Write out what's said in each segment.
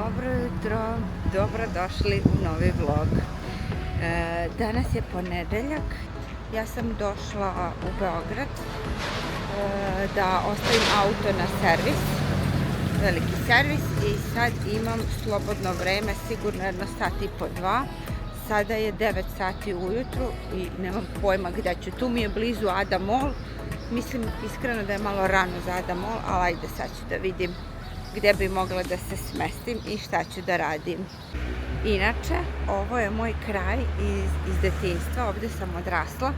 Dobro jutro, dobrodošli u novi vlog. Danas je ponedeljak, ja sam došla u Beograd da ostavim auto na servis, veliki servis, i sad imam slobodno vreme, sigurno jedno sat i po dva. Sada je 9 sati ujutru i nemam pojma gdje ću. Tu mi je blizu Ada Mall, mislim iskreno da je malo rano za Ada Mall, ali ajde sad ću da vidim gdje bi mogla da se smestim i šta ću da radim. Inače, ovo je moj kraj iz detinjstva, ovdje sam odrasla,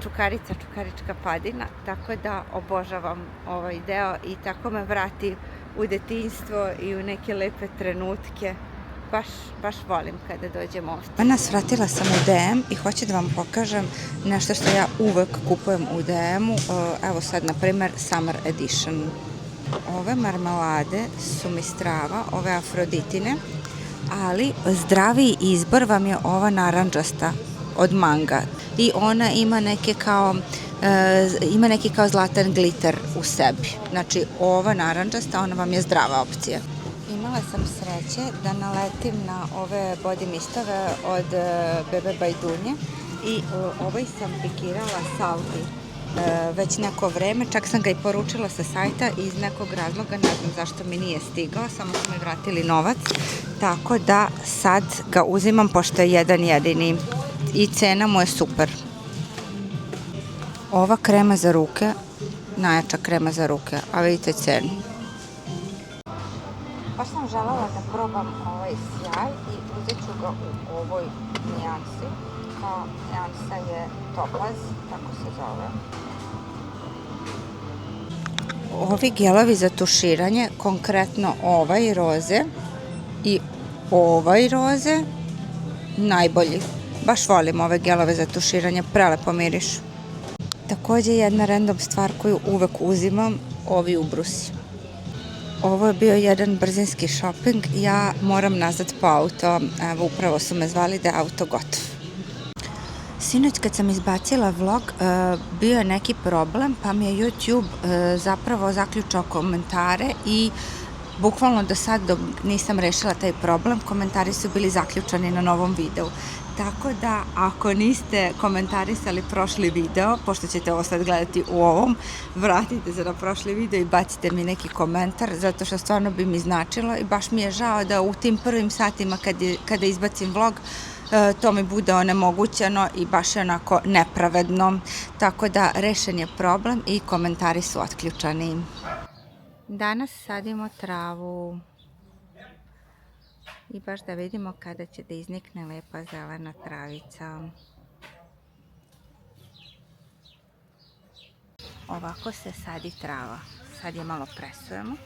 Čukarica, Čukarička padina, tako da obožavam ovaj deo i tako me vrati u detinjstvo i u neke lepe trenutke. Baš volim kada dođem ovdje. Danas vratila sam u DM i hoću da vam pokažem nešto što ja uvek kupujem u DM-u. Evo sad, na primer, Summer Edition. Ove marmelade su mi strava, ove afroditine, ali zdraviji izbor vam je ova narandžasta od manga. I ona ima neki kao zlatan gliter u sebi. Znači, ova narandžasta, ona vam je zdrava opcija. Imala sam sreće da naletim na ove body mistove od Bebe Bajdunje i ovaj sam pikirala Salvi već neko vreme, čak sam ga i poručila sa sajta i iz nekog razloga, ne znam zašto mi nije stigao, samo su mi vratili novac, tako da sad ga uzimam pošto je jedan jedini i cena mu je super. Ova krema za ruke, najjača krema za ruke, a vidite cenu. Baš sam želela da probam ovaj sjaj i uzet ću ga u ovoj nijansi. Ta nijansa je Topaz, tako se zove. Ovi gelovi za tuširanje, konkretno ovaj roze i ovaj roze, najbolji. Baš volim ove gelove za tuširanje, prelepo mirišu. Također jedna random stvar koju uvek uzimam, ovi ubrusi. Ovo je bio jedan brzinski shopping, ja moram nazad po auto, evo upravo su me zvali da je auto gotov. Sinoć kad sam izbacila vlog, bio je neki problem, pa mi je YouTube zapravo zaključao komentare i bukvalno do sad dok nisam rešila taj problem, komentari su bili zaključani na novom videu. Tako da ako niste komentarisali prošli video, pošto ćete ovo sad gledati u ovom, vratite se na prošli video i bacite mi neki komentar, zato što stvarno bi mi značilo i baš mi je žao da u tim prvim satima kada izbacim vlog, to mi bude onemogućeno i baš je onako nepravedno. Tako da rešen je problem i komentari su otključani. Danas sadimo travu i baš da vidimo kada će da iznikne lepa zelena travica. Ovako se sadi trava. Sad je malo presujemo.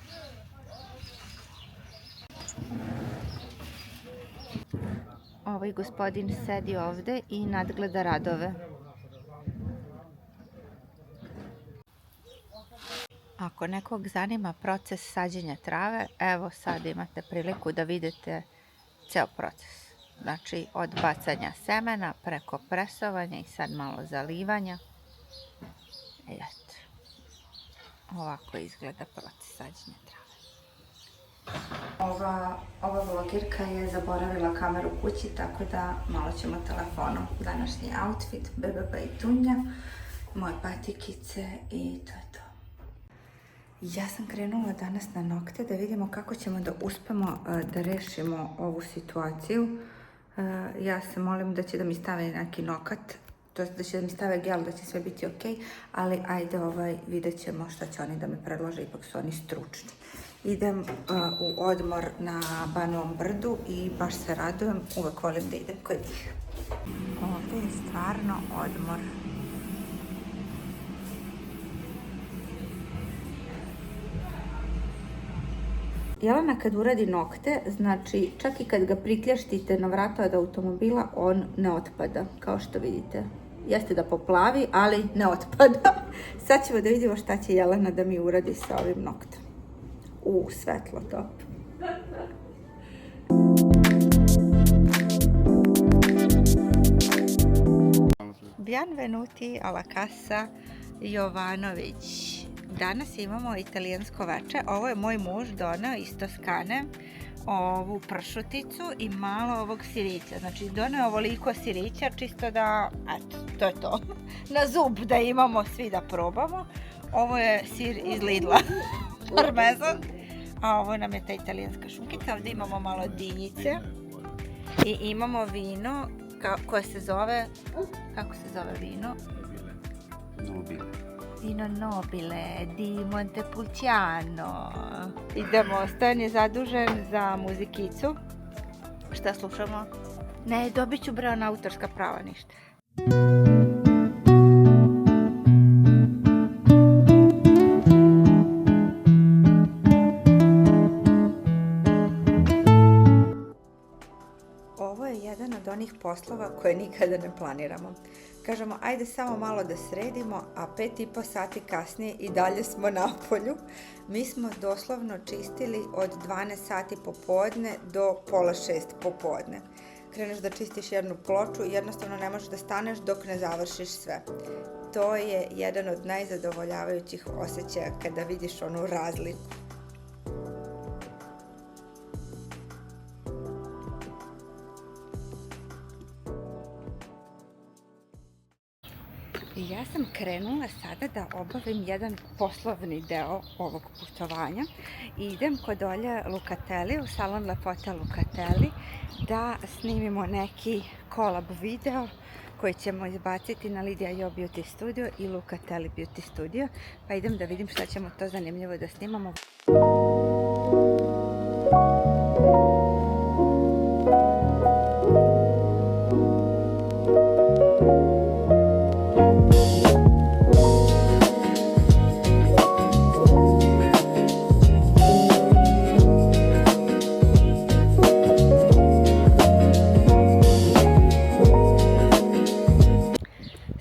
Ovaj gospodin sedi ovde i nadgleda radove. Ako nekog zanima proces sađenja trave, evo sad imate priliku da vidite ceo proces. Znači od bacanja semena preko presovanja i sad malo zalivanja. Eto, ovako izgleda proces sađenja trave. Ova vlogirka je zaboravila kameru kući, tako da malo ćemo telefonom. Današnji outfit, Bebe Bajdunja, moje patikice i to je to. Ja sam krenula danas na nokte da vidimo kako ćemo da uspemo da rešimo ovu situaciju. Ja se molim da će da mi stave neki nokat, to je da će da mi stave gel, da će sve biti ok, ali ajde vidjet ćemo šta će oni da mi predlože, ipak su oni stručni. Idem u odmor na Banovom brdu i baš se radujem, uvek volim da idem kod njih. Ovdje je stvarno odmor. Jelena kad uradi nokte, znači čak i kad ga prikljaštite na vrata od automobila, on ne otpada, kao što vidite. Jeste da poplavi, ali ne otpada. Sad ćemo da vidimo šta će Jelena da mi uradi sa ovim noktom. Svetlo top. Benvenuti alla casa Jovanović. Danas imamo italijansko veče. Ovo je moj muž doneo iz Toskane. ovu pršuticu i malo ovog sirića. Znači doneo ovoliko sirića čisto da, eto, to je to. Na zub da imamo svi da probamo. Ovo je sir iz Lidla, parmezan. A ovo nam je ta italijanska šunkica. Ovdje imamo malo dinjice. I imamo vino koje se zove, kako se zove vino? Nobile. Vino Nobile di Montepulciano. Idemo, Stojan je zadužen za muzikicu. Šta slušamo? Ne, dobit ću bre na autorska prava ništa. Ovo je jedan od onih poslova koje nikada ne planiramo. Kažemo, ajde samo malo da sredimo, a 5,5 sati kasnije i dalje smo na polju. Mi smo doslovno čistili od 12 sati popodne do pola 6 popodne. Kreneš da čistiš jednu ploču i jednostavno ne možeš da staneš dok ne završiš sve. To je jedan od najzadovoljavajućih osjećaja kada vidiš onu razliku. Ja sam krenula sada da obavim jedan poslovni deo ovog putovanja i idem kod Olje Lukatelli u salon Lepota Lukatelli da snimimo neki kolab video koji ćemo izbaciti na Lidija Jo Beauty Studio i Lukatelli Beauty Studio, pa idem da vidim šta ćemo to zanimljivo da snimamo.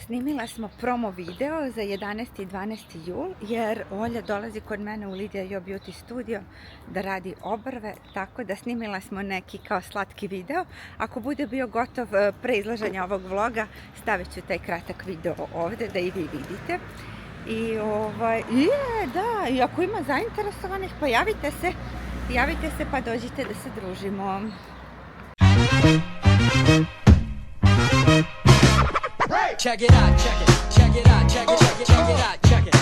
Snimila smo promo video za 11. i 12. jul jer Olja dolazi kod mene u Lidija Jo Beauty Studio da radi obrve, tako da snimila smo neki kao slatki video. Ako bude bio gotov pre izlaženja ovog vloga, stavit ću taj kratak video ovdje da i vi vidite. I ako ima zainteresovanih, pa javite se pa dođite da se družimo. Check it out, check it, check it out, check it, check it, check it out, check it.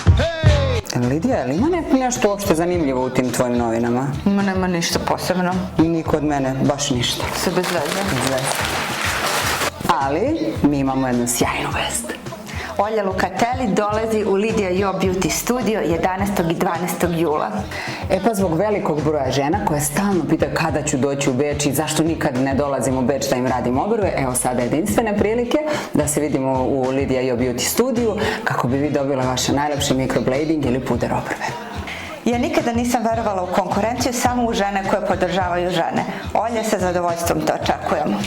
Hey! Lidija, je li ima nešto uopšte zanimljivo u tim tvojim novinama? Nema ništa posebno. Ni kod mene, baš ništa. Sve bez veze. Ali, mi imamo jednu sjajnu vest. Olja Lukatelli dolazi u Lidija Jo Beauty Studio 11. i 12. jula. Pa zbog velikog broja žena koje stalno pitaju kada ću doći u Beč i zašto nikad ne dolazim u Beč da im radim obrve, evo sada jedinstvene prilike da se vidimo u Lidija Jo Beauty Studio kako bi vi dobila vaše najlepše microblading ili puder obrve. Ja nikada nisam verovala u konkurenciju, samo u žene koje podržavaju žene. Olja, sa zadovoljstvom to očekujemo.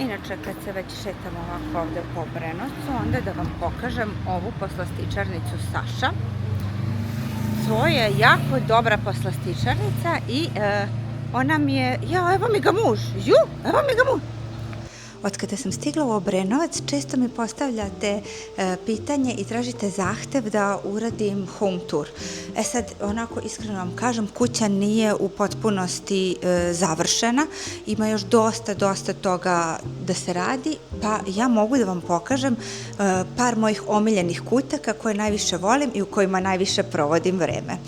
Inače, kad se već šetamo ovako ovdje po Obrenovcu, onda da vam pokažem ovu poslastičarnicu Saša. To je jako dobra poslastičarnica i ona mi je, evo mi ga muž, evo mi ga muž. Od kada sam stigla u Obrenovac, često mi postavljate pitanje i tražite zahtev da uradim home tour. Sad, onako iskreno vam kažem, kuća nije u potpunosti završena, ima još dosta toga da se radi, pa ja mogu da vam pokažem par mojih omiljenih kutaka koje najviše volim i u kojima najviše provodim vreme.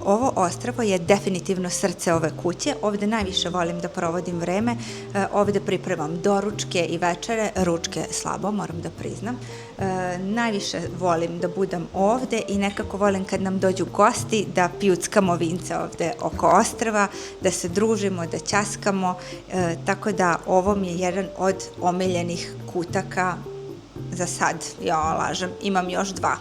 Ovo ostrvo je definitivno srce ove kuće, ovdje najviše volim da provodim vreme, ovdje pripremam doručke i večere, ručke slabo, moram da priznam. Najviše volim da budem ovdje i nekako volim kad nam dođu gosti da pijuckamo vince ovdje oko ostrva, da se družimo, da ćaskamo, tako da ovo mi je jedan od omiljenih kutaka za sad, ja lažem, imam još 2.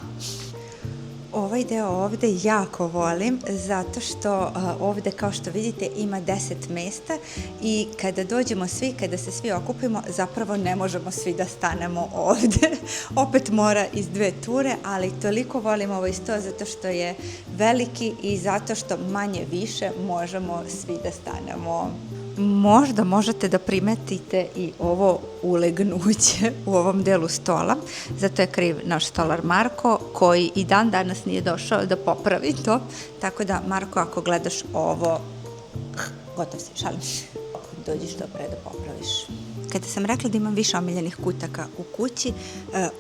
Ovaj deo ovdje jako volim zato što ovdje, kao što vidite, ima 10 mesta i kada dođemo svi, kada se svi okupimo, zapravo ne možemo svi da stanemo ovdje. Opet mora iz 2 ture, ali toliko volim ovaj sto zato što je veliki i zato što manje više možemo svi da stanemo Možda možete da primetite i ovo ulegnuće u ovom delu stola, zato je kriv naš stolar Marko, koji i dan danas nije došao da popravi to, tako da Marko, ako gledaš ovo, gotov si, šalim se, dođiš do pre da popraviš. Kada sam rekla da imam više omiljenih kutaka u kući,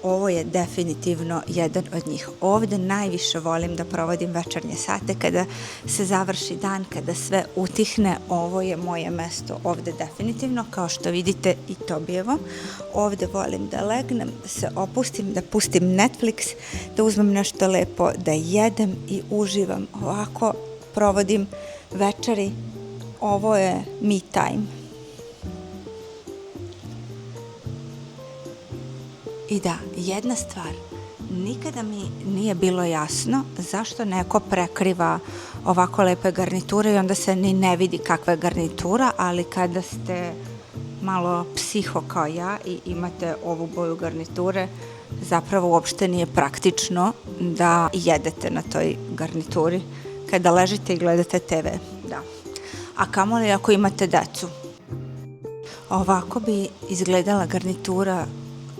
ovo je definitivno jedan od njih. Ovde najviše volim da provodim večernje sate, kada se završi dan, kada sve utihne, ovo je moje mesto ovde definitivno, kao što vidite i Tobijevo. Ovde volim da legnem, da se opustim, da pustim Netflix, da uzmem nešto lepo, da jedem i uživam. Ovako provodim večeri, ovo je me time. I da, jedna stvar, nikada mi nije bilo jasno zašto neko prekriva ovako lepe garniture i onda se ni ne vidi kakva je garnitura, ali kada ste malo psiho kao ja i imate ovu boju garniture, zapravo uopšte nije praktično da jedete na toj garnituri kada ležite i gledate TV. Da. A kamoli ako imate decu. Ovako bi izgledala garnitura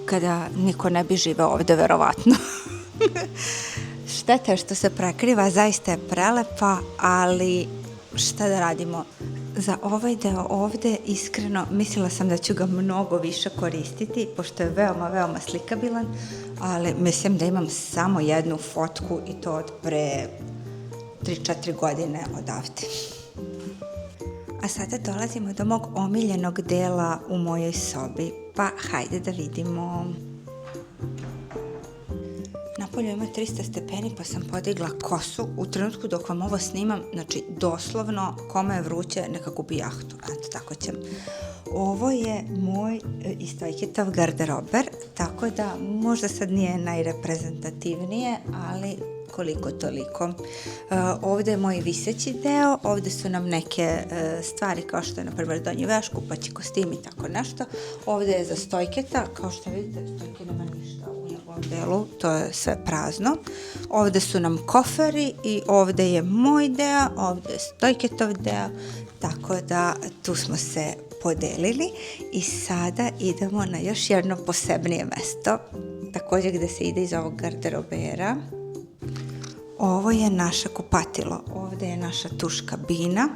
kada niko ne bi živeo ovde, verovatno. Šteta je što se prekriva, zaista je prelepa, ali šta da radimo? Za ovaj deo ovde, iskreno, mislila sam da ću ga mnogo više koristiti, pošto je veoma, veoma slikabilan, ali mislim da imam samo jednu fotku i to od pre 3-4 godine odavde. A sada dolazimo do mog omiljenog dela u mojoj sobi, pa hajde da vidimo. Napolju ima 300 stepeni, pa sam podigla kosu. U trenutku dok vam ovo snimam, znači doslovno, kome je vruće, neka kupi jahtu. Eto, tako ćem. Ovo je moj istojkitav garderober, tako da možda sad nije najreprezentativnije, ali koliko toliko. Ovde je moj viseći deo, ovde su nam neke stvari kao što je na primjer donji veš, kupaći kostim i tako nešto. Ovde je za stojketa, kao što vidite, stojke nema ništa u njegovom delu, to je sve prazno. Ovde su nam koferi i ovde je moj deo, ovde je stojketov deo, tako da tu smo se podelili i sada idemo na još jedno posebnije mesto, također gde se ide iz ovog garderobera. Ovo je naše kupatilo, ovde je naša tuš kabina,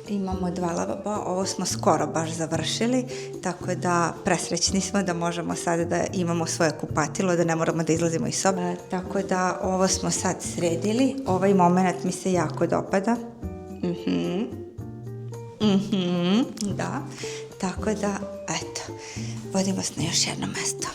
imamo 2 lavaba, ovo smo skoro baš završili, tako da presrećni smo da možemo sada da imamo svoje kupatilo, da ne moramo da izlazimo iz sobe, tako da ovo smo sad sredili, ovaj moment mi se jako dopada. Da, tako da, eto, vodim vas na još jedno mesto.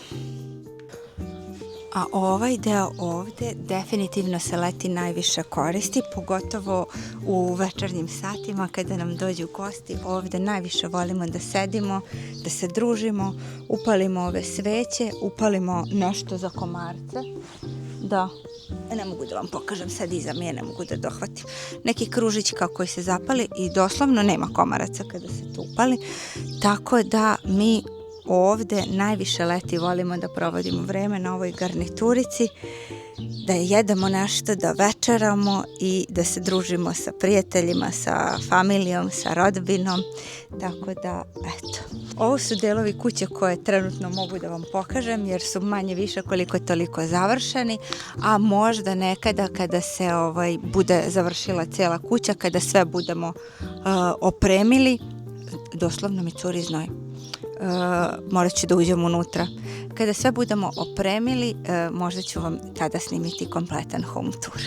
A ovaj deo ovde definitivno se leti najviše koristi, pogotovo u večernjim satima kada nam dođu gosti. Ovde najviše volimo da sedimo, da se družimo, upalimo ove sveće, upalimo nešto za komarce. Da, ne mogu da vam pokažem, sad iza mije ne mogu da dohvatim. Neki kružić kako se zapali i doslovno nema komaraca kada se to upali, tako da mi ovde najviše leti volimo da provodimo vreme na ovoj garniturici, da jedemo nešto, da večeramo i da se družimo sa prijateljima, sa familijom, sa rodbinom, tako da, eto. Ovo su delovi kuće koje trenutno mogu da vam pokažem jer su manje više koliko toliko završeni, a možda nekada kada se bude završila cijela kuća, kada sve budemo opremili, doslovno mi curi znoj. Morat ću da uđem unutra. Kada sve budemo opremili, možda ću vam tada snimiti kompletan home tour.